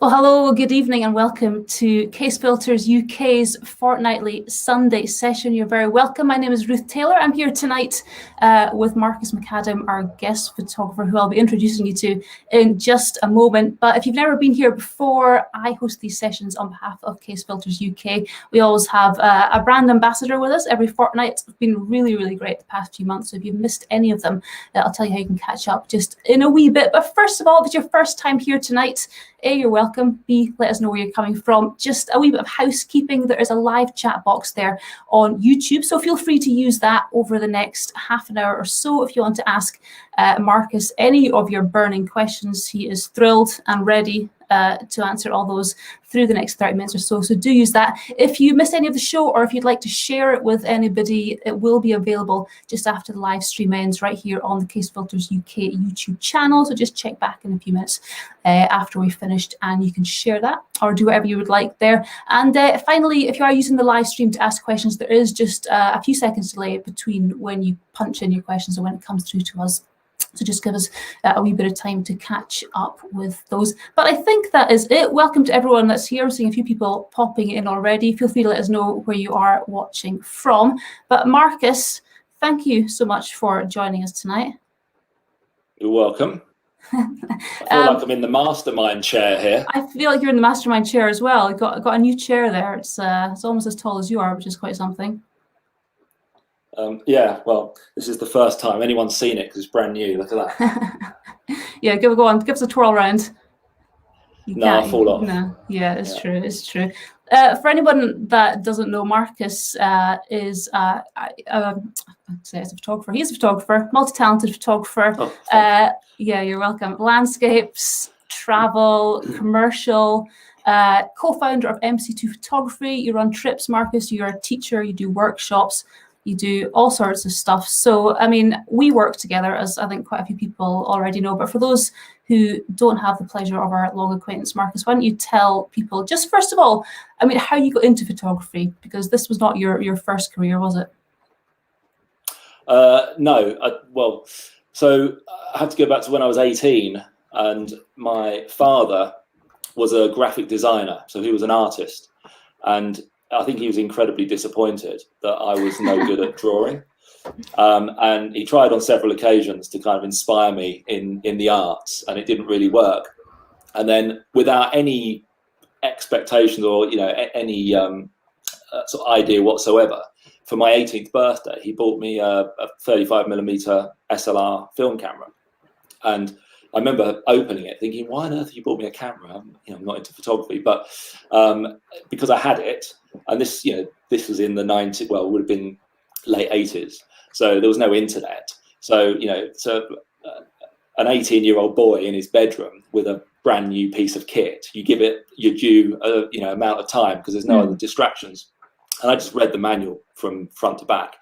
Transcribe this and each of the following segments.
Well, hello, good evening, and welcome to Kase Filters UK's fortnightly Sunday session. You're very welcome. My name is Ruth Taylor. I'm here tonight with Marcus McAdam, our guest photographer, who I'll be introducing you to in just a moment. But if you've never been here before, I host these sessions on behalf of Kase Filters UK. We always have a brand ambassador with us every fortnight. It's been really, really great the past few months. So if you've missed any of them, I'll tell you how you can catch up just in a wee bit. But first of all, if it's your first time here tonight, A, you're welcome. B, let us know where you're coming from. Just a wee bit of housekeeping. There is a live chat box there on YouTube, so feel free to use that over the next half an hour or so if you want to ask Marcus any of your burning questions. He is thrilled and ready to answer all those through the next 30 minutes or so. So do use that. If you missed any of the show, or if you'd like to share it with anybody, it will be available just after the live stream ends right here on the Kase Filters UK YouTube channel. So just check back in a few minutes after we've finished and you can share that or do whatever you would like there. And finally, if you are using the live stream to ask questions, there is just a few seconds delay between when you punch in your questions and when it comes through to us. So just give us a wee bit of time to catch up with those. But I think that is it. Welcome to everyone that's here. I'm seeing a few people popping in already. Feel free to let us know where you are watching from. But Marcus, thank you so much for joining us tonight. You're welcome. I feel like I'm in the mastermind chair here. I feel like you're in the mastermind chair as well. You've got a new chair there. It's almost as tall as you are, which is quite something. Yeah, well, this is the first time anyone's seen it because it's brand new. Look at that. Yeah, go on. Give us a twirl round. I'll fall off. No, yeah, it's true. It's true. For anyone that doesn't know, Marcus is a photographer. He's a photographer, multi-talented photographer. Oh, yeah, you're welcome. Landscapes, travel, commercial. Co-founder of MC2 Photography. You run trips, Marcus. You're a teacher. You do workshops. You do all sorts of stuff. So, I mean, we work together, as I think quite a few people already know. But for those who don't have the pleasure of our long acquaintance, Marcus, why don't you tell people, just first of all, I mean, how you got into photography? Because this was not your first career, was it? No. So I had to go back to when I was 18, and my father was a graphic designer, so he was an artist, and I think he was incredibly disappointed that I was no good at drawing. And he tried on several occasions to kind of inspire me in the arts, and it didn't really work. And then, without any expectations or any sort of idea whatsoever, for my 18th birthday, he bought me a 35mm SLR film camera. And I remember opening it thinking, why on earth have you bought me a camera? I'm not into photography, but because I had it, and this was in the 90s, well, it would have been late 80s. So there was no internet. So, an 18-year-old boy in his bedroom with a brand new piece of kit, you give it your due, amount of time because there's no other distractions. And I just read the manual from front to back,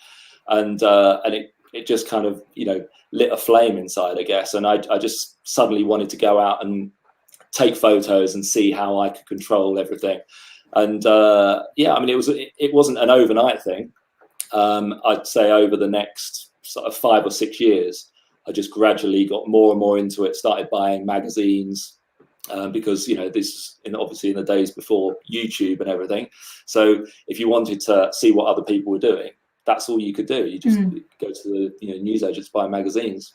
and it just kind of, lit a flame inside, I guess. And I just suddenly wanted to go out and take photos and see how I could control everything. And it wasn't an overnight thing. I'd say over the next sort of 5 or 6 years, I just gradually got more and more into it, started buying magazines, because, this is obviously in the days before YouTube and everything. So if you wanted to see what other people were doing, that's all you could do. You just go to the newsagents, buy magazines.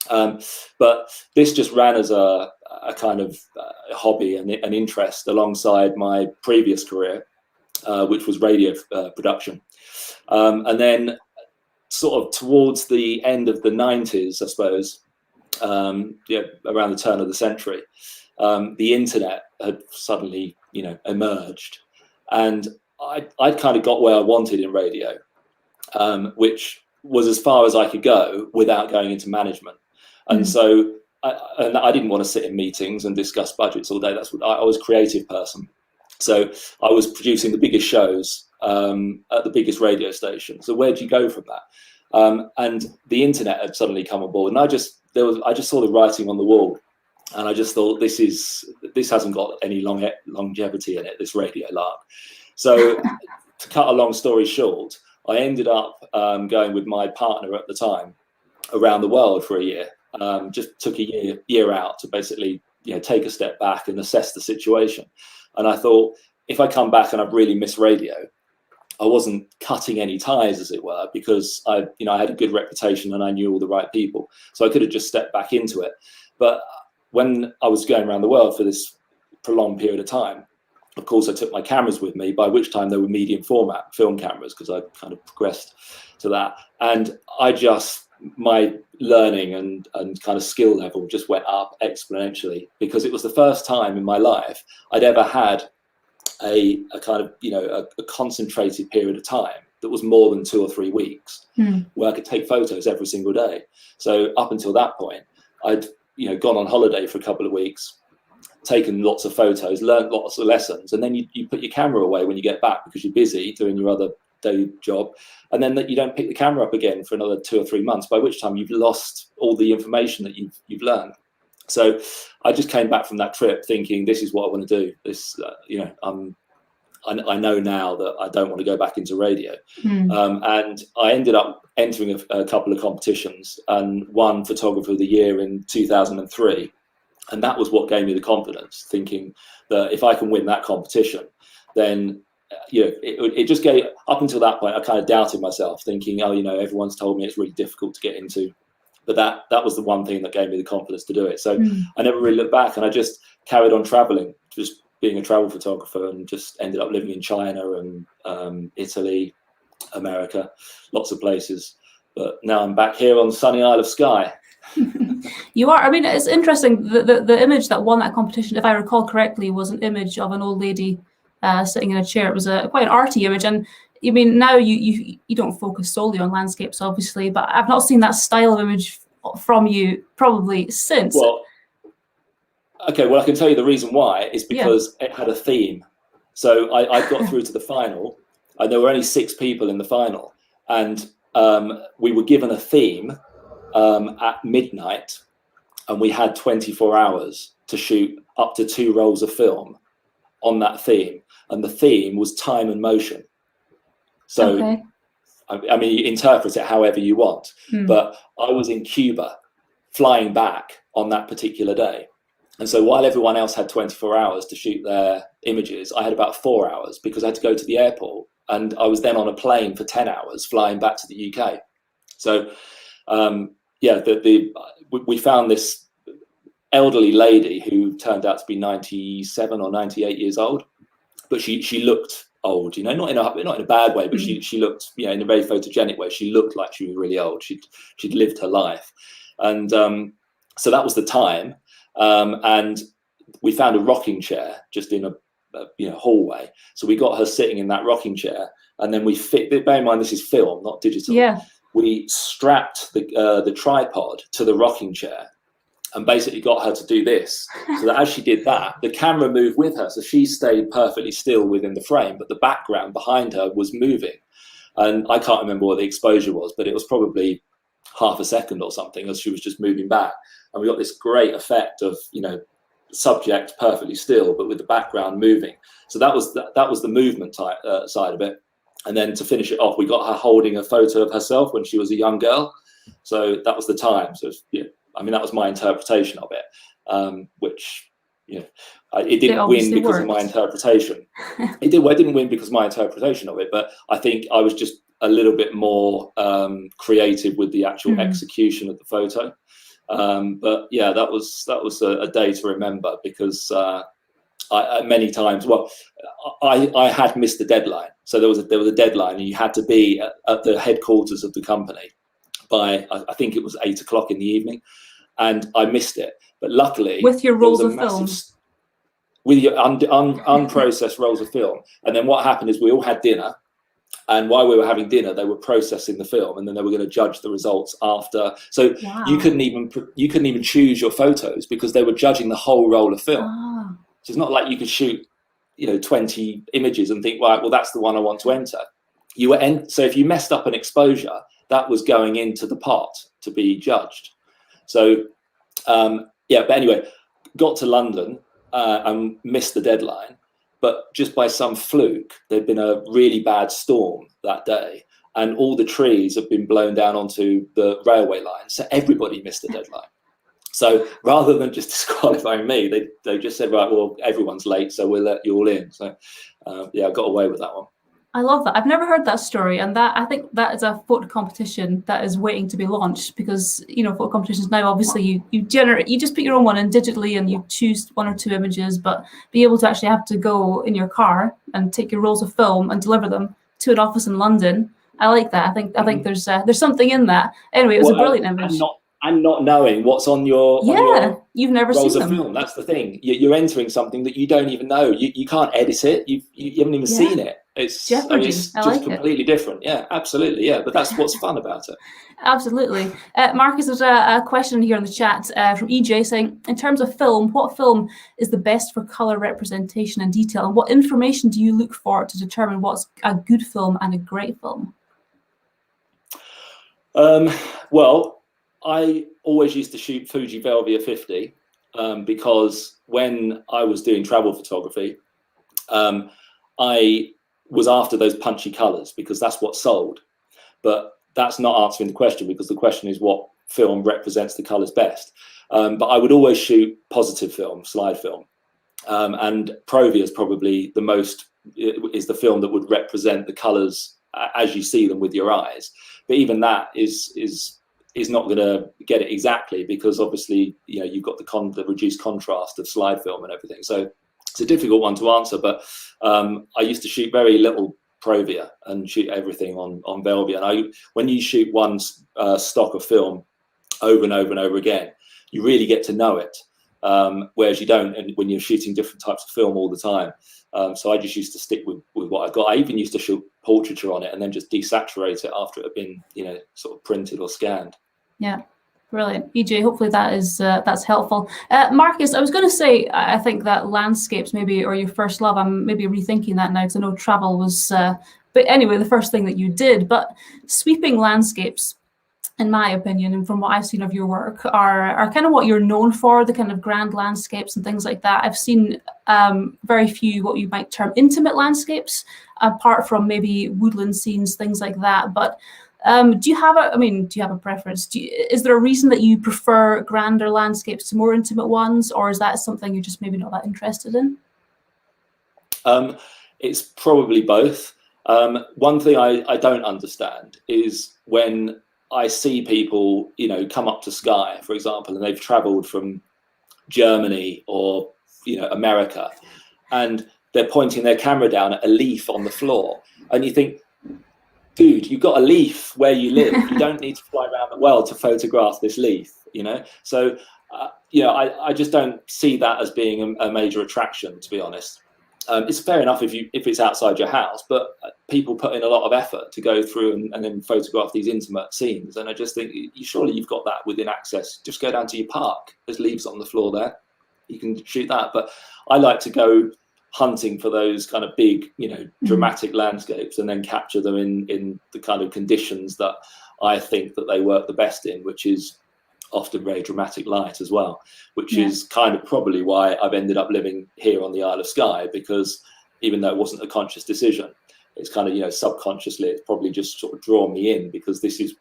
But this just ran as a kind of hobby and an interest alongside my previous career, which was radio production. And then sort of towards the end of the 90s, I suppose, around the turn of the century, the internet had suddenly, emerged. And I'd kind of got where I wanted in radio, which was as far as I could go without going into management. And so I didn't want to sit in meetings and discuss budgets all day. That's what I was a creative person. So I was producing the biggest shows at the biggest radio station. So where do you go from that? And the internet had suddenly come on board, and I just saw the writing on the wall, and I just thought, this hasn't got any longevity in it, this radio lark. So to cut a long story short, I ended up going with my partner at the time around the world for a year. Just took a year out to basically take a step back and assess the situation. And I thought, if I come back and I've really missed radio, I wasn't cutting any ties, as it were, because I had a good reputation and I knew all the right people. So I could have just stepped back into it. But when I was going around the world for this prolonged period of time, of course, I took my cameras with me, by which time they were medium format film cameras, because I kind of progressed to that. And my learning and kind of skill level just went up exponentially, because it was the first time in my life I'd ever had a kind of, a concentrated period of time that was more than 2 or 3 weeks, where I could take photos every single day. So up until that point, I'd, gone on holiday for a couple of weeks, taken lots of photos, learned lots of lessons, and then you put your camera away when you get back because you're busy doing your other day job, and then you don't pick the camera up again for another 2 or 3 months, by which time you've lost all the information that you've learned. So I just came back from that trip thinking, this is what I want to do. This, I know now that I don't want to go back into radio. And I ended up entering a couple of competitions and won Photographer of the Year in 2003. And that was what gave me the confidence, thinking that if I can win that competition, then it just gave, up until that point, I kind of doubted myself, thinking, everyone's told me it's really difficult to get into. But that was the one thing that gave me the confidence to do it. So I never really looked back, and I just carried on traveling, just being a travel photographer, and just ended up living in China and Italy, America, lots of places. But now I'm back here on sunny Isle of Skye. You are. I mean, it's interesting. The image that won that competition, if I recall correctly, was an image of an old lady sitting in a chair. It was quite an arty image, and I mean, now you don't focus solely on landscapes, obviously, but I've not seen that style of image from you probably since. Well, okay. Well, I can tell you the reason why is because it had a theme. So I got through to the final, and there were only 6 people in the final, and we were given a theme at midnight, and we had 24 hours to shoot up to 2 rolls of film on that theme, and the theme was time and motion. So okay. I mean, you interpret it however you want, but I was in Cuba flying back on that particular day, and so while everyone else had 24 hours to shoot their images, I had about 4 hours, because I had to go to the airport, and I was then on a plane for 10 hours flying back to the UK. So we found this elderly lady who turned out to be 97 or 98 years old, but she looked old, not in a bad way, but she looked, in a very photogenic way. She looked like she was really old. She'd lived her life, and so that was the time. And we found a rocking chair just in a hallway. So we got her sitting in that rocking chair, and then we bear in mind this is film, not digital. Yeah. We strapped the tripod to the rocking chair and basically got her to do this, so that as she did that, the camera moved with her. So she stayed perfectly still within the frame, but the background behind her was moving. And I can't remember what the exposure was, but it was probably half a second or something, as she was just moving back. And we got this great effect of, subject perfectly still, but with the background moving. So that was the movement side of it. And then to finish it off, we got her holding a photo of herself when she was a young girl. So that was the time. So that was my interpretation of it, which, it didn't win because of my interpretation. It didn't win because of my interpretation of it, but I think I was just a little bit more creative with the actual execution of the photo. But yeah, that was a day to remember, because I many times, I had missed the deadline. So there was a deadline, and you had to be at the headquarters of the company by, I think it was 8 o'clock in the evening, and I missed it. But luckily, with your rolls of film, with your unprocessed rolls of film. And then what happened is we all had dinner, and while we were having dinner, they were processing the film, and then they were going to judge the results after. So you couldn't even choose your photos, because they were judging the whole roll of film. So it's not like you could shoot 20 images and think, right, well, that's the one I want to enter. So if you messed up an exposure, that was going into the pot to be judged. So but anyway, got to London and missed the deadline. But just by some fluke, there'd been a really bad storm that day, and all the trees had been blown down onto the railway line. So everybody missed the deadline. So rather than just disqualifying me, they just said, right, well, everyone's late, so we'll let you all in. So yeah, I got away with that one. I love that. I've never heard that story, and that I think that is a photo competition that is waiting to be launched, because photo competitions now, obviously you just put your own one in digitally and you choose 1 or 2 images, but be able to actually have to go in your car and take your rolls of film and deliver them to an office in London. I like that. I think there's something in that. Anyway, it was a brilliant image. And not knowing what's on your you've never rolls seen of them. film. That's the thing. You're entering something that you don't even know. You can't edit it. You haven't even seen it. It's just completely different. Yeah, absolutely. Yeah, but that's what's fun about it. Absolutely. Marcus, there's a question here in the chat from EJ saying, in terms of film, what film is the best for colour representation and detail? And what information do you look for to determine what's a good film and a great film? Well, I always used to shoot Fuji Velvia 50 because when I was doing travel photography, I was after those punchy colours because that's what sold. But that's not answering the question, because the question is what film represents the colours best. But I would always shoot positive film, slide film. And Provia is probably is the film that would represent the colours as you see them with your eyes. But even that is not going to get it exactly, because obviously you've got the reduced contrast of slide film and everything. So it's a difficult one to answer. But I used to shoot very little Provia and shoot everything on Velvia. And when you shoot one stock of film over and over and over again, you really get to know it, whereas you don't when you're shooting different types of film all the time. So I just used to stick with what I got. I even used to shoot portraiture on it and then just desaturate it after it had been sort of printed or scanned. Yeah. Brilliant. EJ, hopefully that's helpful. Marcus, I was going to say, I think that landscapes maybe are your first love. I'm maybe rethinking that now because I know travel was, but anyway, the first thing that you did. But sweeping landscapes, in my opinion, and from what I've seen of your work, are kind of what you're known for, the kind of grand landscapes and things like that. I've seen very few what you might term intimate landscapes, apart from maybe woodland scenes, things like that. But do you have a preference? Is there a reason that you prefer grander landscapes to more intimate ones, or is that something you're just maybe not that interested in? It's probably both. One thing I don't understand is when I see people, come up to Skye, for example, and they've travelled from Germany or, America, and they're pointing their camera down at a leaf on the floor, and you think, dude, you've got a leaf where you live. You don't need to fly around the world to photograph this leaf, So, I just don't see that as being a major attraction, to be honest. It's fair enough if it's outside your house, but people put in a lot of effort to go through and then photograph these intimate scenes. And I just think, surely you've got that within access. Just go down to your park. There's leaves on the floor there. You can shoot that. But I like to go hunting for those kind of big, dramatic landscapes and then capture them in the kind of conditions that I think that they work the best in, which is often very dramatic light as well, which is kind of probably why I've ended up living here on the Isle of Skye, because even though it wasn't a conscious decision, it's kind of, subconsciously, it's probably just sort of drawn me in, because this is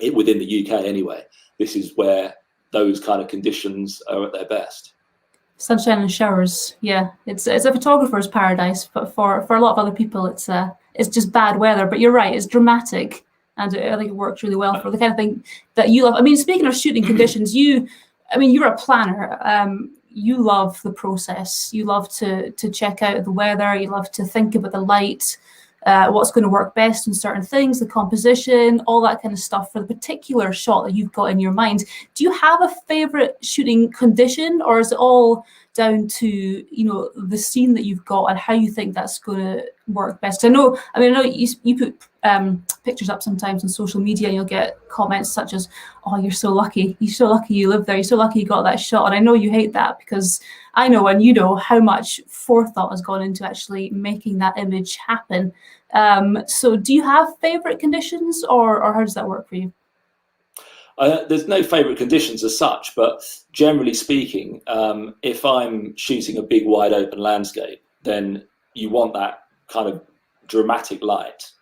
it within the UK anyway. This is where those kind of conditions are at their best. Sunshine and showers, yeah. It's a photographer's paradise, but for a lot of other people, it's just bad weather. But you're right, it's dramatic, and I think it works really well for the kind of thing that you love. I mean, speaking of shooting conditions, you're a planner. You love the process. You love to check out the weather. You love to think about the light, what's going to work best in certain things, the composition, all that kind of stuff for the particular shot that you've got in your mind. Do you have a favorite shooting condition, or is it all down to the scene that you've got and how you think that's going to work best? I know you put pictures up sometimes on social media, and you'll get comments such as, "Oh, you're so lucky you live there. You're so lucky you got that shot." And I know you hate that, because I know, and you know, how much forethought has gone into actually making that image happen. So do you have favorite conditions, or how does that work for you? There's no favorite conditions as such, but generally speaking, if I'm shooting a big wide open landscape, then you want that kind of dramatic light,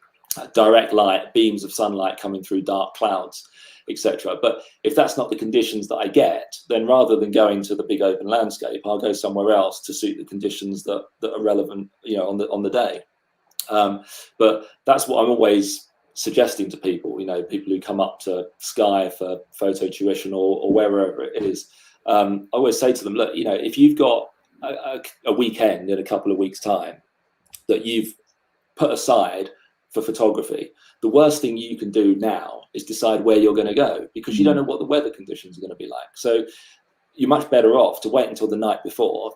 direct light, beams of sunlight coming through dark clouds. etc. But if that's not the conditions that I get, then rather than going to the big open landscape, I'll go somewhere else to suit the conditions that are relevant, on the day. But that's what I'm always suggesting to people, people who come up to Skye for photo tuition or wherever it is. I always say to them, look, if you've got a weekend in a couple of weeks' time that you've put aside for photography, the worst thing you can do now is decide where you're going to go, because you don't know what the weather conditions are going to be like. So you're much better off to wait until the night before.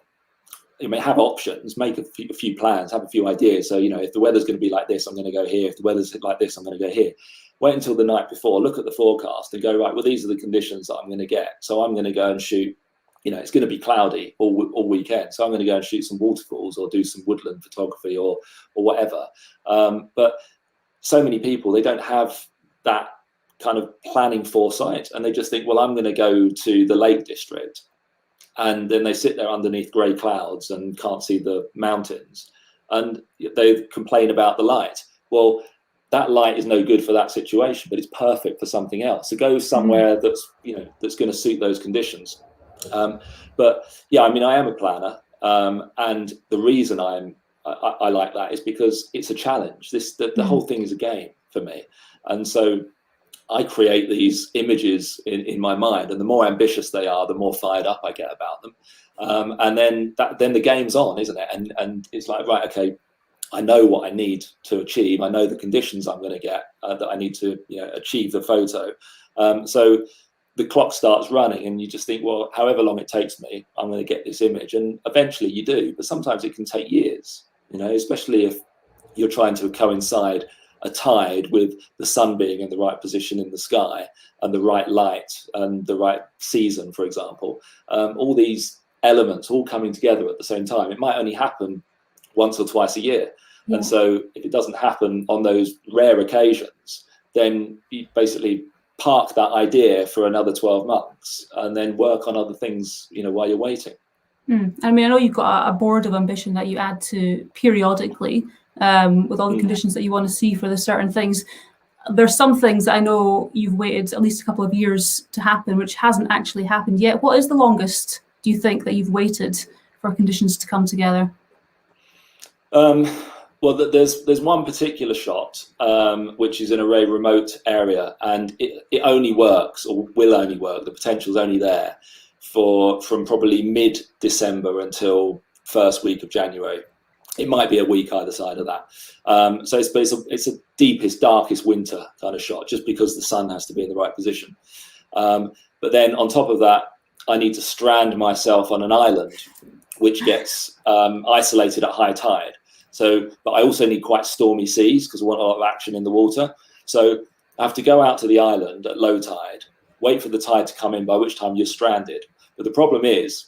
You may have options, make a few plans, have a few ideas. So, if the weather's going to be like this, I'm going to go here. If the weather's like this, I'm going to go here. Wait until the night before, look at the forecast and go, right, well, these are the conditions that I'm going to get. So I'm going to go and shoot, it's going to be cloudy all weekend. So I'm going to go and shoot some waterfalls or do some woodland photography or whatever. But so many people, they don't have that kind of planning foresight, and they just think, well, I'm going to go to the Lake District. And then they sit there underneath grey clouds and can't see the mountains, and they complain about the light. Well, that light is no good for that situation, but it's perfect for something else. So go somewhere that's going to suit those conditions. But yeah, I am a planner, and the reason I like that is because it's a challenge. The whole thing is a game for me, and so I create these images in my mind, and the more ambitious they are, the more fired up I get about them. And then the game's on, isn't it? And it's like, right, okay, I know what I need to achieve. I know the conditions I'm going to get that I need to achieve the photo. So the clock starts running, and you just think, well, however long it takes me, I'm going to get this image. And eventually you do, but sometimes it can take years, especially if you're trying to coincide a tide with the sun being in the right position in the sky and the right light and the right season, for example. All these elements all coming together at the same time. It might only happen once or twice a year. Yeah. And so if it doesn't happen on those rare occasions, then you basically park that idea for another 12 months and then work on other things, while you're waiting. I know you've got a board of ambition that you add to periodically, with all the conditions that you want to see for the certain things. There's some things that I know you've waited at least a couple of years to happen, which hasn't actually happened yet. What is the longest, do you think, that you've waited for conditions to come together? Well, there's one particular shot, which is in a very remote area, and it only works, or will only work, the potential's only there from probably mid-December until first week of January. It might be a week either side of that. So it's a deepest, darkest winter kind of shot, just because the sun has to be in the right position. But then on top of that, I need to strand myself on an island, which gets isolated at high tide. But I also need quite stormy seas because I want a lot of action in the water. So I have to go out to the island at low tide, wait for the tide to come in, by which time you're stranded. But the problem is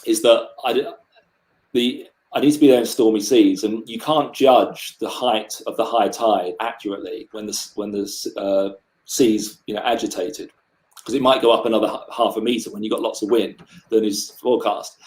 that I need to be there in stormy seas, and you can't judge the height of the high tide accurately when the sea's agitated, because it might go up another half a meter when you've got lots of wind than is forecast.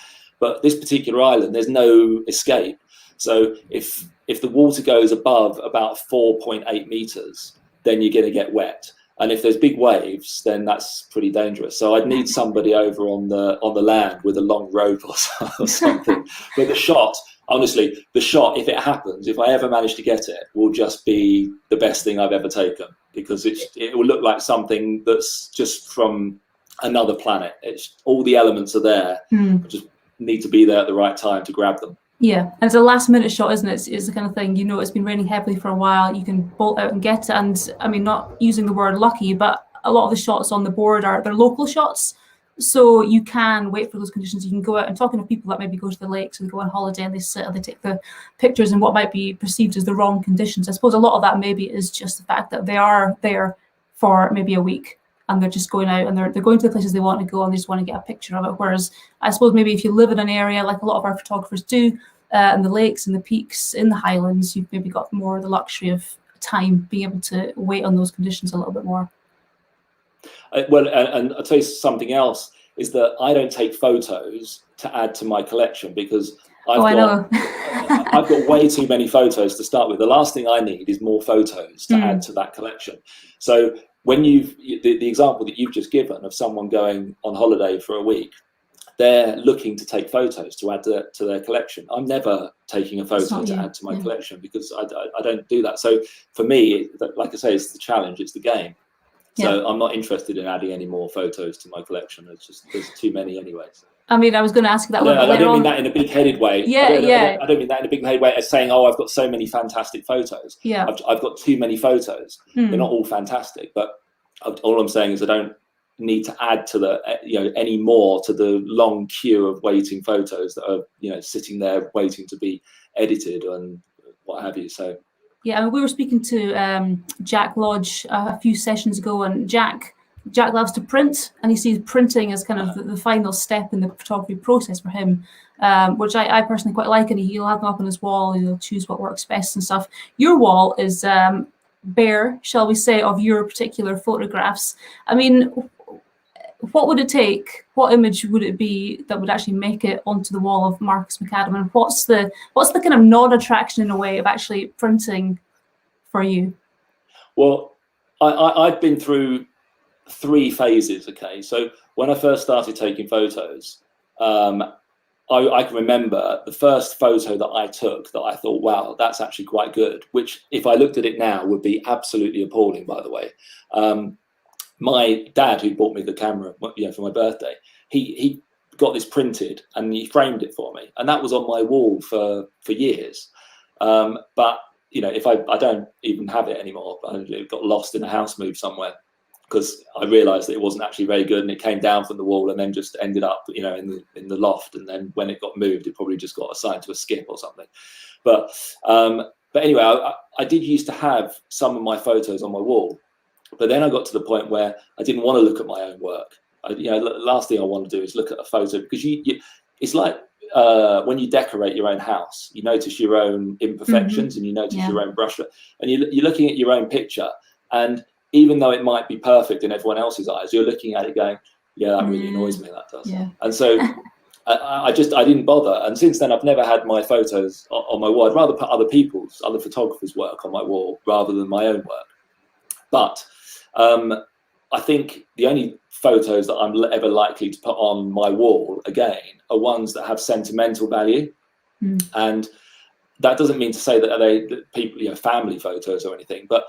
But this particular island, there's no escape. So if the water goes above about 4.8 meters, then you're going to get wet. And if there's big waves, then that's pretty dangerous. So I'd need somebody over on the land with a long rope or something. But the shot, honestly, if it happens, if I ever manage to get it, will just be the best thing I've ever taken, because it will look like something that's just from another planet. It's all the elements are there. I just need to be there at the right time to grab them. Yeah, and it's a last minute shot, isn't it? It's the kind of thing, it's been raining heavily for a while, you can bolt out and get it. And not using the word lucky, but a lot of the shots on the board they're local shots. So you can wait for those conditions. You can go out, and talking to people that maybe go to the lakes and go on holiday and they sit and they take the pictures in what might be perceived as the wrong conditions. I suppose a lot of that maybe is just the fact that they are there for maybe a week, and they're just going out and they're going to the places they want to go, and they just want to get a picture of it. Whereas I suppose maybe if you live in an area like a lot of our photographers do, in the lakes and the peaks in the highlands, you've maybe got more the luxury of time being able to wait on those conditions a little bit more. Well, and I'll tell you something else, is that I don't take photos to add to my collection, because I've got way too many photos to start with. The last thing I need is more photos to add to that collection. So when the example that you've just given of someone going on holiday for a week, they're looking to take photos to add to their collection. I'm never taking a photo to add to my collection, because I don't do that. So for me, like I say, it's the challenge, it's the game. So I'm not interested in adding any more photos to my collection. There's too many anyway. So. I mean, I was going to ask you that. I don't mean that in a big-headed way. I don't mean that in a big-headed way as saying, oh, I've got so many fantastic photos. Yeah. I've got too many photos. They're not all fantastic, but all I'm saying is I don't need to add to any more to the long queue of waiting photos that are sitting there waiting to be edited and what have you. So yeah, I mean, we were speaking to Jack Lodge a few sessions ago, and Jack loves to print, and he sees printing as kind of the final step in the photography process for him, which I personally quite like, and he'll have them up on his wall and he'll choose what works best and stuff. Your wall is bare, shall we say, of your particular photographs. I mean, what would it take? What image would it be that would actually make it onto the wall of Marcus McAdam? And what's the kind of non-attraction in a way of actually printing for you? Well, I've been through 3 phases. Okay, so when I first started taking photos, I can remember the first photo that I took that I thought, wow, that's actually quite good, which if I looked at it now would be absolutely appalling, by the way. My dad, who bought me the camera for my birthday, he got this printed and he framed it for me, and that was on my wall for years. But if I don't even have it anymore, it got lost in a house move somewhere, because I realized that it wasn't actually very good, and it came down from the wall and then just ended up in the loft, and then when it got moved it probably just got assigned to a skip or something. But anyway, I did used to have some of my photos on my wall, but then I got to the point where I didn't want to look at my own work. The last thing I want to do is look at a photo, because it's like when you decorate your own house, you notice your own imperfections and you notice your own brushwork, and you're looking at your own picture, and even though it might be perfect in everyone else's eyes, you're looking at it going, yeah, that really annoys me, that does. Yeah. And so I didn't bother. And since then, I've never had my photos on my wall. I'd rather put other photographers' work on my wall rather than my own work. But I think the only photos that I'm ever likely to put on my wall again are ones that have sentimental value. And that doesn't mean to say that people, family photos or anything, but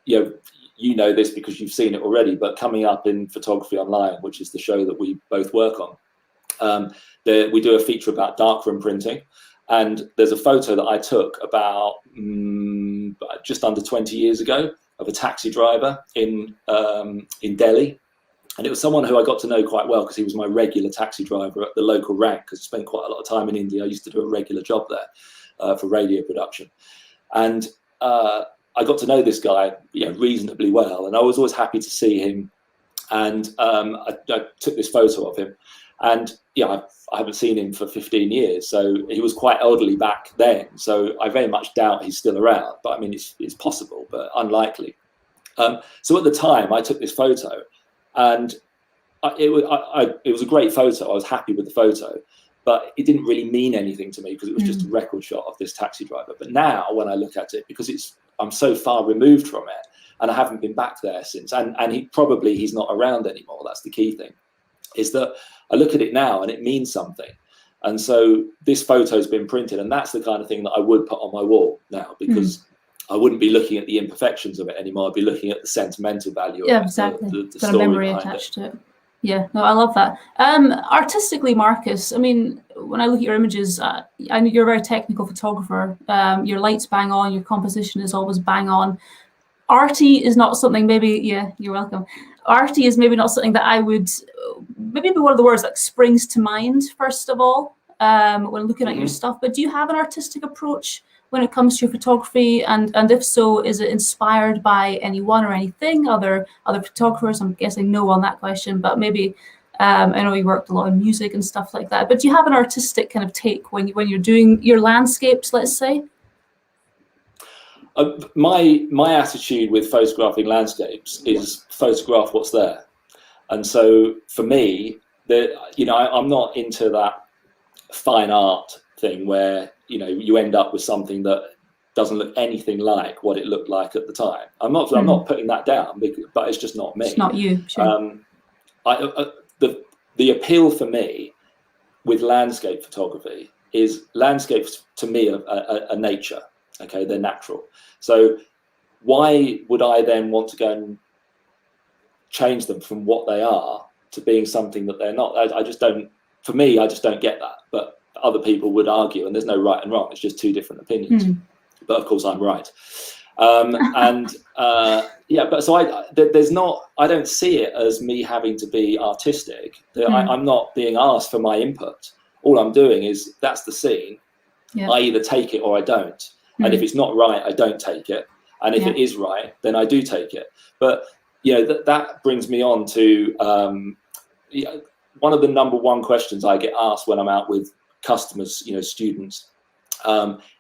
you know this because you've seen it already, but coming up in Photography Online, which is the show that we both work on, we do a feature about darkroom printing, and there's a photo that I took about just under 20 years ago of a taxi driver in Delhi. And it was someone who I got to know quite well because he was my regular taxi driver at the local rank, because I spent quite a lot of time in India. I used to do a regular job there for radio production. And I got to know this guy reasonably well, and I was always happy to see him. And I took this photo of him. And I haven't seen him for 15 years. So he was quite elderly back then. So I very much doubt he's still around. But I mean, it's possible, but unlikely. So at the time, I took this photo. And it was a great photo. I was happy with the photo, but it didn't really mean anything to me because it was just a record shot of this taxi driver. But now when I look at it, because I'm so far removed from it, and I haven't been back there since, and he's not around anymore. That's the key thing, is that I look at it now and it means something. And so this photo's been printed, and that's the kind of thing that I would put on my wall now, because I wouldn't be looking at the imperfections of it anymore. I'd be looking at the sentimental value of it. Exactly. The got a memory attached to it. Yeah, no, I love that. Artistically, Marcus, I mean, when I look at your images, I know you're a very technical photographer. Your light's bang on, your composition is always bang on. Arty is not something, you're welcome. Arty is maybe not something that I would, maybe one of the words that springs to mind, first of all, when looking at your stuff. But do you have an artistic approach when it comes to your photography, and if so, is it inspired by anyone or anything, other photographers? I'm guessing no on that question, but maybe I know you worked a lot in music and stuff like that, but do you have an artistic kind of take when you're doing your landscapes, let's say? My attitude with photographing landscapes is photograph what's there. And so for me, I'm not into that fine art thing where you end up with something that doesn't look anything like what it looked like at the time. I'm not putting that down, but it's just not me. It's not you. Sure. The appeal for me with landscape photography is landscapes to me are nature. Okay, they're natural. So why would I then want to go and change them from what they are to being something that they're not? I just don't. For me, I just don't get that. But other people would argue, and there's no right and wrong. It's just two different opinions. But of course, I'm right. But so there's not. I don't see it as me having to be artistic. I'm not being asked for my input. All I'm doing is that's the scene. Yeah. I either take it or I don't. And if it's not right, I don't take it. And if it is right, then I do take it. But that brings me on to one of the number one questions I get asked when I'm out with customers, students,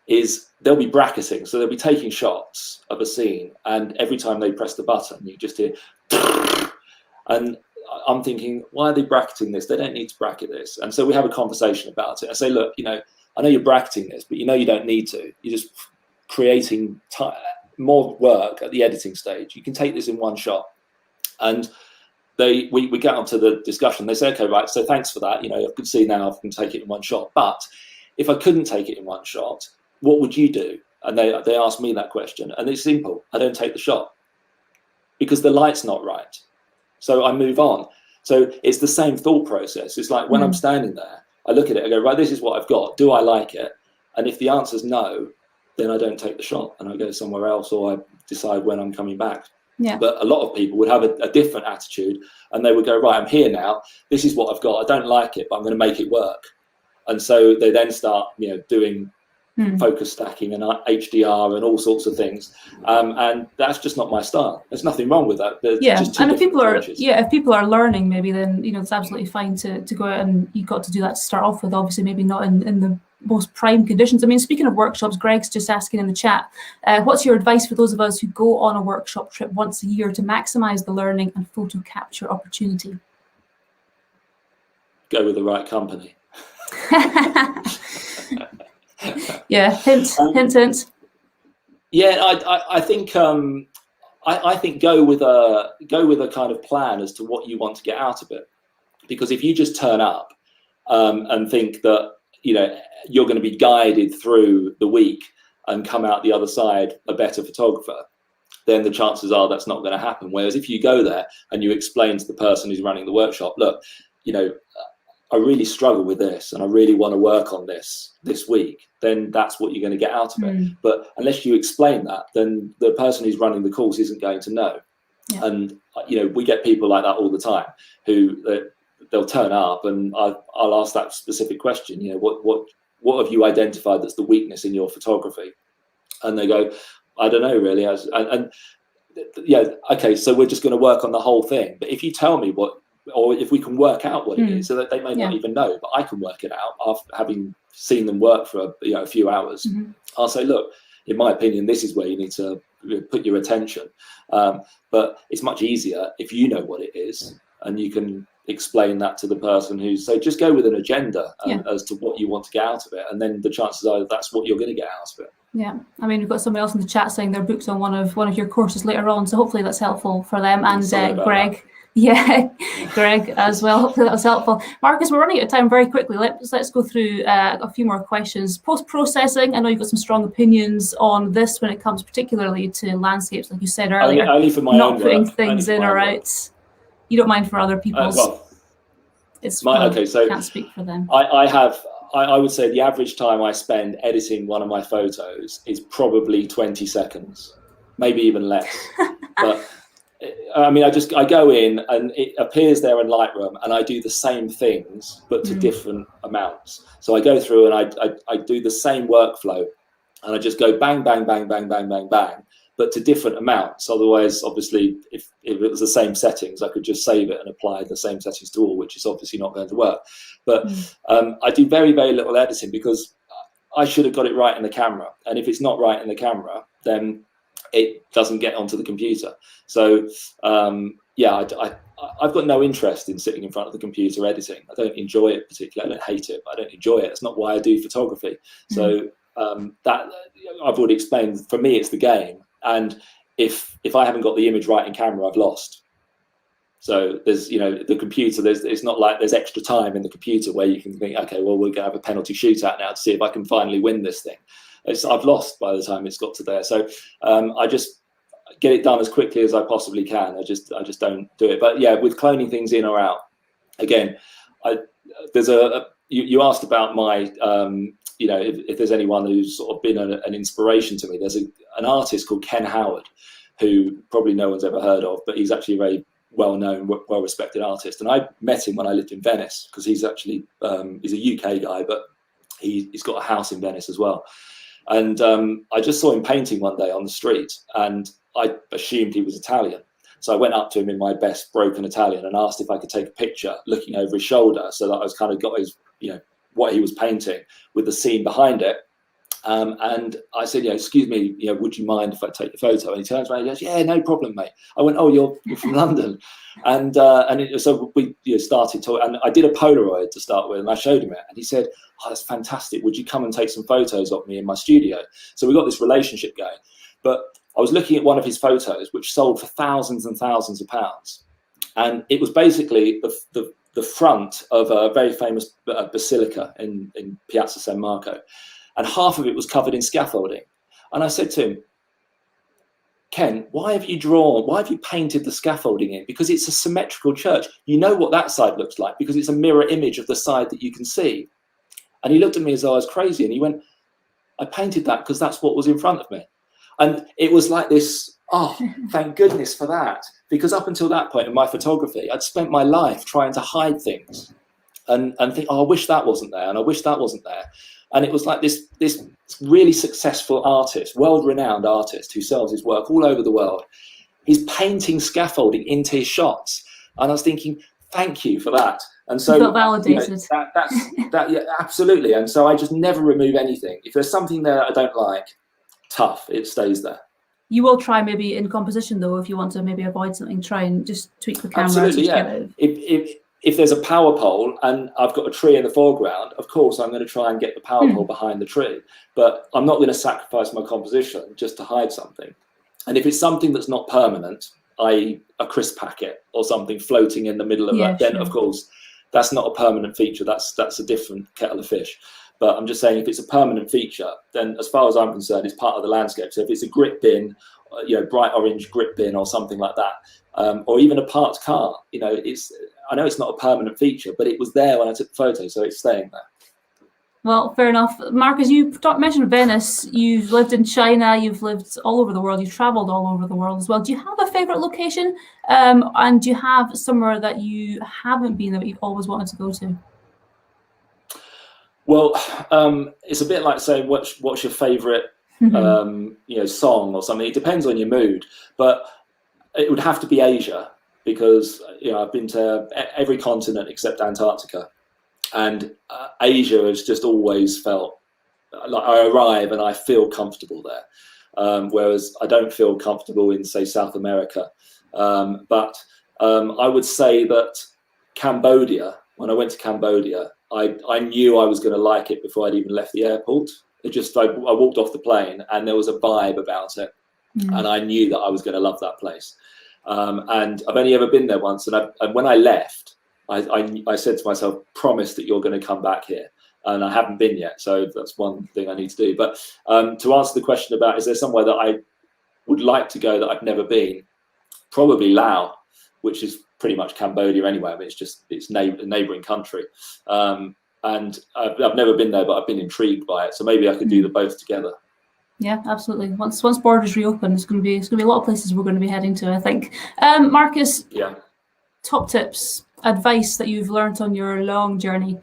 is they'll be bracketing. So they'll be taking shots of a scene, and every time they press the button, you just hear, and I'm thinking, why are they bracketing this? They don't need to bracket this. And so we have a conversation about it. I say, look, I know you're bracketing this, but you don't need to. You're just creating more work at the editing stage. You can take this in one shot. And we get onto the discussion. They say, okay, right, so thanks for that. I can see now I can take it in one shot. But if I couldn't take it in one shot, what would you do? And they asked me that question. And it's simple. I don't take the shot because the light's not right. So I move on. So it's the same thought process. It's like when I'm standing there, I look at it, I go, right, this is what I've got. Do I like it? And if the answer's no, then I don't take the shot and I go somewhere else, or I decide when I'm coming back. Yeah. But a lot of people would have a different attitude, and they would go, right, I'm here now. This is what I've got. I don't like it, but I'm going to make it work. And so they then start, doing focus stacking and HDR and all sorts of things. And that's just not my style. There's nothing wrong with that. There's just and if people are learning, maybe then, it's absolutely fine to go out, and you've got to do that to start off with, obviously, maybe not in the most prime conditions. I mean, speaking of workshops, Greg's just asking in the chat, what's your advice for those of us who go on a workshop trip once a year to maximize the learning and photo capture opportunity? Go with the right company. Yeah, hint. Yeah, I think I think go with a kind of plan as to what you want to get out of it, because if you just turn up and think that you're going to be guided through the week and come out the other side a better photographer, then the chances are that's not going to happen. Whereas if you go there and you explain to the person who's running the workshop, look, I really struggle with this and I really want to work on this week, then that's what you're going to get out of it. But unless you explain that, then the person who's running the course isn't going to know. Yeah. And we get people like that all the time who they'll turn up, and I'll ask that specific question, what have you identified that's the weakness in your photography? And they go, I don't know really. Okay, so we're just going to work on the whole thing. But if you tell me or if we can work out what it is, so that they may not even know, but I can work it out after having seen them work for a few hours. I'll say, look, in my opinion, this is where you need to put your attention. But it's much easier if you know what it is and you can explain that to the person so just go with an agenda as to what you want to get out of it, and then the chances are that's what you're going to get out of it. Yeah, I mean, we've got somebody else in the chat saying they're booked on one of your courses later on, so hopefully that's helpful for them. And Greg. Yeah, Greg as well. Hopefully that was helpful. Marcus, we're running out of time very quickly. Let's go through a few more questions. Post-processing, I know you've got some strong opinions on this when it comes particularly to landscapes, like you said earlier. Only for my not own putting work. things in or out. You don't mind for other people's. So can't speak for them. I would say the average time I spend editing one of my photos is probably 20 seconds, maybe even less. But I mean, I go in and it appears there in Lightroom, and I do the same things but to different amounts. So I go through and I do the same workflow, and I just go bang, bang, bang, bang, bang, bang, bang, but to different amounts. Otherwise, obviously, if it was the same settings, I could just save it and apply the same settings to all, which is obviously not going to work. But I do very, very little editing because I should have got it right in the camera. And if it's not right in the camera, then it doesn't get onto the computer. So I've got no interest in sitting in front of the computer editing. I don't enjoy it particularly. I don't hate it, but I don't enjoy it. It's not why I do photography. So that I've already explained. For me, it's the game, and if I haven't got the image right in camera, I've lost. So there's, the computer, it's not like there's extra time in the computer where you can think, okay, well, we're going to have a penalty shootout now to see if I can finally win this thing. I've lost by the time it's got to there. So I just get it done as quickly as I possibly can. I just don't do it. But yeah, with cloning things in or out, again, you asked about my, if there's anyone who's sort of been an inspiration to me. There's an artist called Ken Howard, who probably no one's ever heard of, but he's actually a very well-known, well-respected artist. And I met him when I lived in Venice, because he's actually, he's a UK guy, but he's got a house in Venice as well. And I just saw him painting one day on the street, and I assumed he was Italian. So I went up to him in my best broken Italian and asked if I could take a picture looking over his shoulder, so that I was kind of got his, what he was painting with the scene behind it. And I said, excuse me, would you mind if I take a photo? And he turns around and he goes, yeah, no problem, mate. I went, oh, you're from London. So we started talking, and I did a Polaroid to start with, and I showed him it, and he said, oh, that's fantastic. Would you come and take some photos of me in my studio? So we got this relationship going. But I was looking at one of his photos, which sold for thousands and thousands of pounds. And it was basically the front of a very famous basilica in Piazza San Marco. And half of it was covered in scaffolding. And I said to him, Ken, why have you painted the scaffolding in? Because it's a symmetrical church. You know what that side looks like, because it's a mirror image of the side that you can see. And he looked at me as though I was crazy, and he went, I painted that because that's what was in front of me. And it was like this, oh, thank goodness for that. Because up until that point in my photography, I'd spent my life trying to hide things and think, oh, I wish that wasn't there, and I wish that wasn't there. And it was like this really successful artist, world-renowned artist, who sells his work all over the world. He's painting scaffolding into his shots. And I was thinking, thank you for that. And so, you felt validated. Yeah, absolutely. And so I just never remove anything. If there's something there that I don't like, tough, it stays there. You will try maybe in composition, though, if you want to maybe avoid something, try and just tweak the camera. Absolutely, yeah. If there's a power pole and I've got a tree in the foreground, of course I'm going to try and get the power pole behind the tree. But I'm not going to sacrifice my composition just to hide something. And if it's something that's not permanent, i.e. a crisp packet or something floating in the middle of that, then of course that's not a permanent feature. That's a different kettle of fish. But I'm just saying, if it's a permanent feature, then as far as I'm concerned, it's part of the landscape. So if it's a grip bin, bright orange grip bin or something like that, or even a parked car, I know it's not a permanent feature, but it was there when I took the photo, so it's staying there. Well, fair enough. Marcus, you mentioned Venice. You've lived in China. You've lived all over the world. You've traveled all over the world as well. Do you have a favorite location? And do you have somewhere that you haven't been that you've always wanted to go to? Well, it's a bit like saying what's your favorite song or something. It depends on your mood, but it would have to be Asia, because I've been to every continent except Antarctica, and Asia has just always felt like I arrive and I feel comfortable there, whereas I don't feel comfortable in, say, South America. But I would say that Cambodia, when I went to Cambodia, I knew I was going to like it before I'd even left the airport. I walked off the plane and there was a vibe about it, and I knew that I was going to love that place. And I've only ever been there once, and when I left, I said to myself, promise that you're going to come back here. And I haven't been yet, so that's one thing I need to do. But to answer the question about, is there somewhere that I would like to go that I've never been? Probably Laos, which is pretty much Cambodia anyway. I mean, it's a neighbouring country. And I've never been there, but I've been intrigued by it. So maybe I could do the both together. Yeah, absolutely. Once borders reopen, it's going to be a lot of places we're going to be heading to, I think. Marcus, top tips, advice that you've learned on your long journey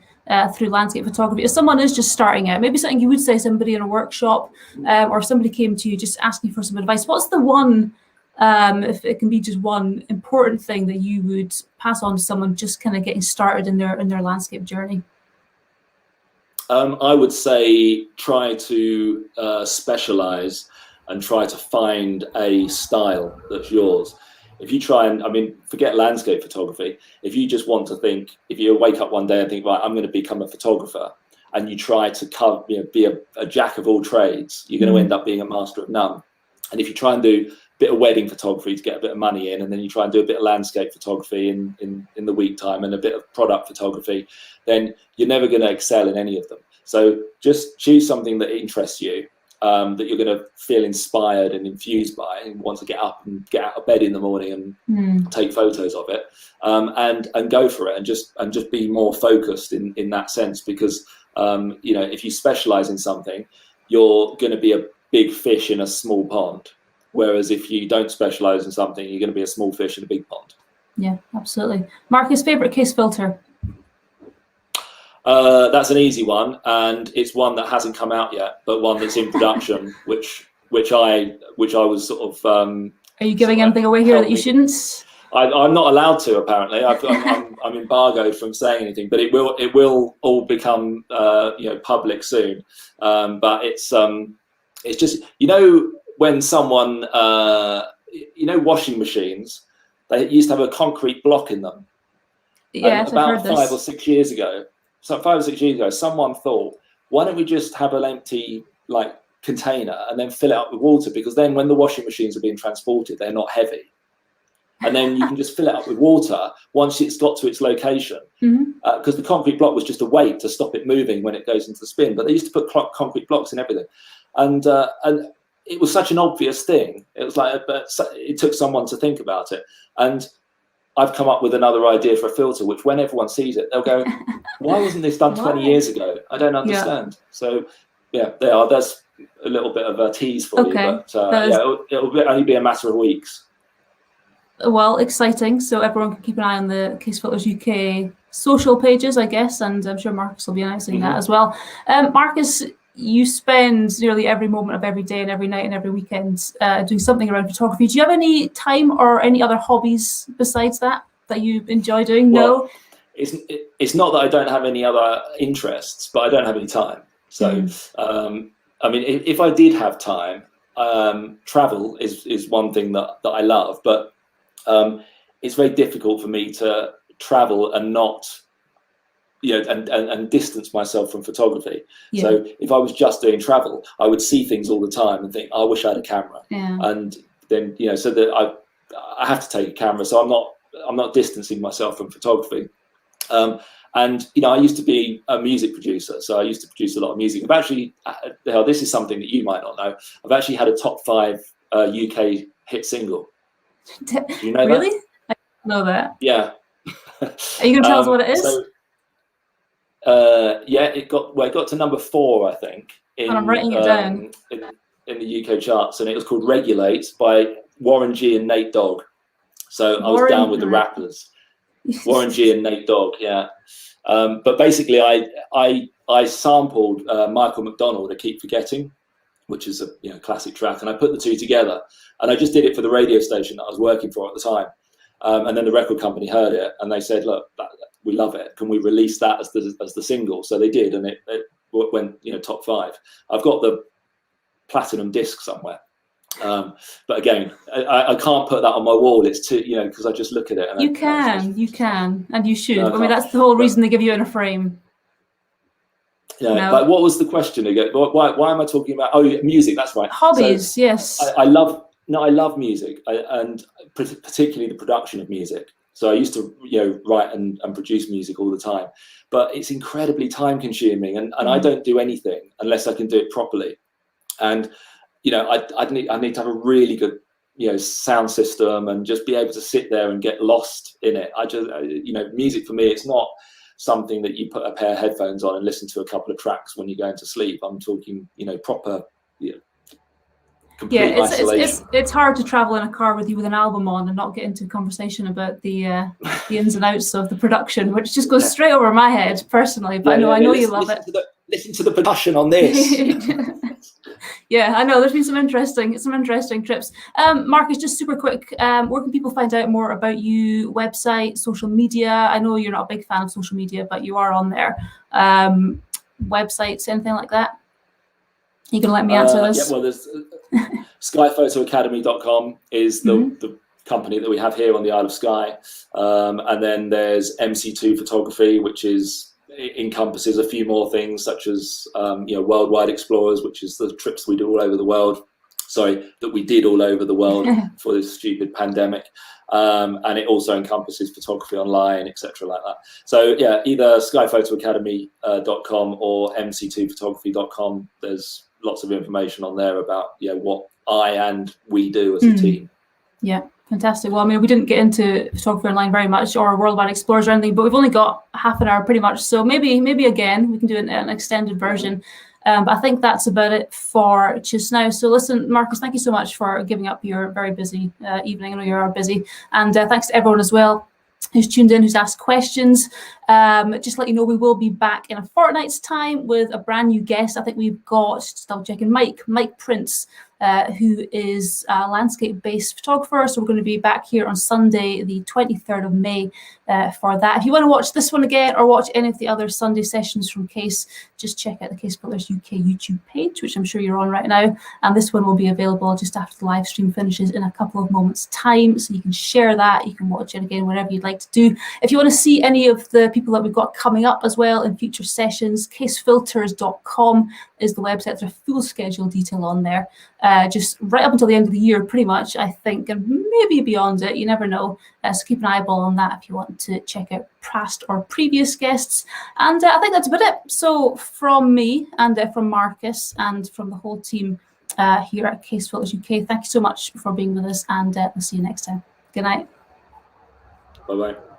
through landscape photography. If someone is just starting out, maybe something you would say to somebody in a workshop, or if somebody came to you just asking for some advice, what's the one, if it can be just one important thing that you would pass on to someone just kind of getting started in their landscape journey? I would say try to specialize and try to find a style that's yours. If you try and, forget landscape photography. If you just want to think, if you wake up one day and think, right, I'm going to become a photographer, and you try to be a jack of all trades, you're going to end up being a master of none. And if you try and do a bit of wedding photography to get a bit of money in, and then you try and do a bit of landscape photography in the week time and a bit of product photography, then you're never going to excel in any of them. So just choose something that interests you, that you're going to feel inspired and infused by, and want to get up and get out of bed in the morning and take photos of it, and go for it, and just be more focused in that sense, because if you specialize in something, you're going to be a big fish in a small pond, whereas if you don't specialize in something, you're going to be a small fish in a big pond. Yeah, absolutely. Marcus, favorite Kase filter? That's an easy one, and it's one that hasn't come out yet, but one that's in production, which I was sort of. Are you giving anything away here that you shouldn't? I'm not allowed to, apparently. I'm embargoed from saying anything, but it will all become public soon. But it's just, when someone washing machines, they used to have a concrete block in them. Yeah, about 5 or 6 years ago. So 5 or 6 years ago, someone thought, why don't we just have an empty container and then fill it up with water, because then when the washing machines are being transported, they're not heavy. And then you can just fill it up with water once it's got to its location, because the concrete block was just a weight to stop it moving when it goes into the spin. But they used to put concrete blocks in everything, and it was such an obvious thing. It was but it took someone to think about it. And I've come up with another idea for a filter, which when everyone sees it, they'll go, "Why wasn't this done 20 years ago? I don't understand." Yeah. So yeah, there's a little bit of a tease for you, but it'll only be a matter of weeks. Well, exciting. So everyone can keep an eye on the Kase Filters UK social pages, I guess, and I'm sure Marcus will be announcing that as well. Marcus, you spend nearly every moment of every day and every night and every weekend doing something around photography. Do you have any time or any other hobbies besides that you enjoy doing? Well, no? It's not that I don't have any other interests, but I don't have any time. So, I mean, if I did have time, travel is one thing that I love, but it's very difficult for me to travel and not, and distance myself from photography. Yeah. So if I was just doing travel, I would see things all the time and think, I wish I had a camera. Yeah. And then, so that I have to take a camera. So I'm not distancing myself from photography. And, I used to be a music producer. So I used to produce a lot of music. I've actually, this is something that you might not know. I've actually had a top 5 UK hit single. Do you know really? that? I know that. Yeah. Are you going to tell us what it is? So, it got to number 4, I think. And I'm writing it down. In the UK charts, and it was called "Regulate" by Warren G and Nate Dogg. So I was down with the rappers, Warren G and Nate Dogg. Yeah, but basically, I sampled Michael McDonald, "I Keep Forgetting," which is a classic track, and I put the two together, and I just did it for the radio station that I was working for at the time. And then the record company heard it, and they said, "Look, we love it. Can we release that as the single?" So they did, and it went top 5. I've got the platinum disc somewhere, but again, I can't put that on my wall. It's too because I just look at it. And you can, and you should. I mean, that's the whole reason they give you in a frame. Yeah, no. But what was the question again? Why am I talking about? Oh, music. That's right. Hobbies. So, yes. I love music, and particularly the production of music. So I used to, write and produce music all the time, but it's incredibly time consuming, and I don't do anything unless I can do it properly. And, I need to have a really good, sound system and just be able to sit there and get lost in it. Music for me, it's not something that you put a pair of headphones on and listen to a couple of tracks when you're going to sleep. I'm talking, proper, yeah, it's hard to travel in a car with you with an album on and not get into a conversation about the ins and outs of the production, which just goes straight over my head personally. But I know you love it. Listen to the percussion on this. Yeah, I know there's been some interesting trips. Marcus, just super quick, where can people find out more about you? Website, social media? I know you're not a big fan of social media, but you are on there. Websites, anything like that? You can let me answer this. Yeah, well, there's SkyPhotoAcademy.com is the company that we have here on the Isle of Skye, and then there's MC2 Photography, which is it encompasses a few more things, such as Worldwide Explorers, which is the trips we do all over the world. Sorry, that we did all over the world for this stupid pandemic. And it also encompasses photography online, etc., like that. So yeah, either skyphotoacademy.com or mc2photography.com. There's lots of information on there about what I and we do as a team. Yeah, fantastic. Well, I mean, we didn't get into photography online very much, or Worldwide Explorers or anything, but we've only got half an hour pretty much. So maybe again we can do an extended version. But I think that's about it for just now. So listen, Marcus, thank you so much for giving up your very busy evening. I know you are busy. And thanks to everyone as well who's tuned in, who's asked questions. Just let you know, we will be back in a fortnight's time with a brand new guest. I think we've got, just double checking, Mike Prince, who is a landscape-based photographer. So we're going to be back here on Sunday, the 23rd of May for that. If you want to watch this one again or watch any of the other Sunday sessions from Kase, just check out the Kase Filters UK YouTube page, which I'm sure you're on right now. And this one will be available just after the live stream finishes in a couple of moments' time. So you can share that. You can watch it again whenever you'd like to do. If you want to see any of the people that we've got coming up as well in future sessions, kasefilters.com is the website. There's a full schedule detail on there. Just right up until the end of the year, pretty much, I think, and maybe beyond it, you never know. So keep an eyeball on that if you want to check out past or previous guests. And I think that's about it. So from me and from Marcus and from the whole team here at Kase Filters UK, thank you so much for being with us, and we'll see you next time. Good night. Bye-bye.